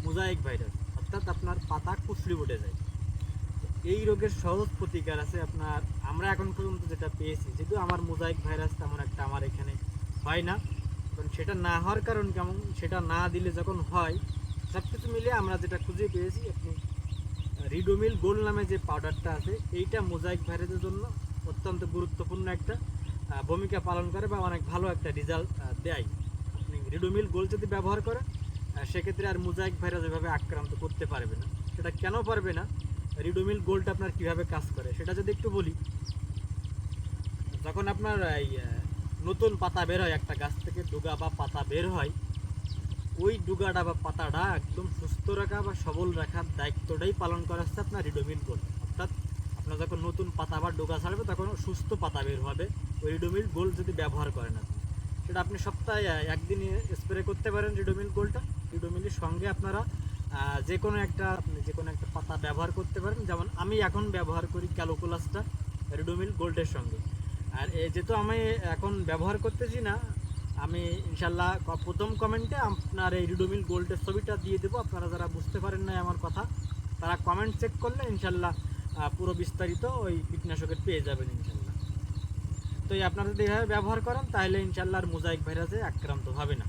Mosaic virus, অর্থাৎ আপনার পাতা কুচলি উঠে যায়। এই রোগের সহজ প্রতিকার আছে আপনার, আমরা এখন পর্যন্ত যেটা পেয়েছি, যেহেতু আমার মোজাইক ভাইরাস তেমন একটা আমার এখানে হয় না, কারণ সেটা না হওয়ার কারণ কেমন, সেটা না দিলে যখন হয় সব কিছু মিলিয়ে আমরা যেটা খুঁজে পেয়েছি, আপনি রিডোমিল গোল্ড নামে যে পাউডারটা আছে, এইটা মোজাইক ভাইরাসের জন্য অত্যন্ত গুরুত্বপূর্ণ একটা ভূমিকা পালন করে বা অনেক ভালো একটা রেজাল্ট দেয়। আপনি রিডোমিল গোল্ড যদি ব্যবহার করেন সেক্ষেত্রে আর মোজাইক ভাইরাস এভাবে আক্রান্ত করতে পারবে না। সেটা কেন পারবে না, রিডোমিল গোল্ড আপনার কিভাবে কাজ করে সেটা যদি একটু বলি। যখন আপনার এই নতুন পাতা বের হয়, একটা গাছ থেকে ডুগা বা পাতা বের হয়, ওই ডুগাটা বা পাতাটা একদম সুস্থ রাখা বা সবল রাখার দায়িত্বটাই পালন করা হচ্ছে আপনার রিডোমিল গোল্ড। অর্থাৎ আপনার যখন নতুন পাতা বা ডোগা ছাড়বে তখন সুস্থ পাতা বের হবে ওই রিডোমিল গোল্ড যদি ব্যবহার করেন আপনি। সেটা আপনি সপ্তাহে একদিন স্প্রে করতে পারেন রিডোমিল গোল্ডটা। রিডোমিলের সঙ্গে আপনারা যে কোনো একটা পাতা ব্যবহার করতে পারেন, যেমন আমি এখন ব্যবহার করি ক্যালোকুলাসটা রিডোমিল গোল্ডের সঙ্গে। আর যেহেতু আমি এখন ব্যবহার করতেছি না, আমি ইনশাল্লাহ প্রথম কমেন্টে আপনার এই রিডোমিল গোল্ডের ছবিটা দিয়ে দেবো। আপনারা যারা বুঝতে পারেন না আমার কথা, তারা কমেন্ট চেক করলে ইনশাল্লাহ পুরো বিস্তারিত ওই কীটনাশকের পেয়ে যাবেন ইনশাল্লাহ। তো আপনারা যদি এভাবে ব্যবহার করেন তাহলে ইনশাল্লাহ আর মোজাইক ভাইরাসে আক্রান্ত হবে না।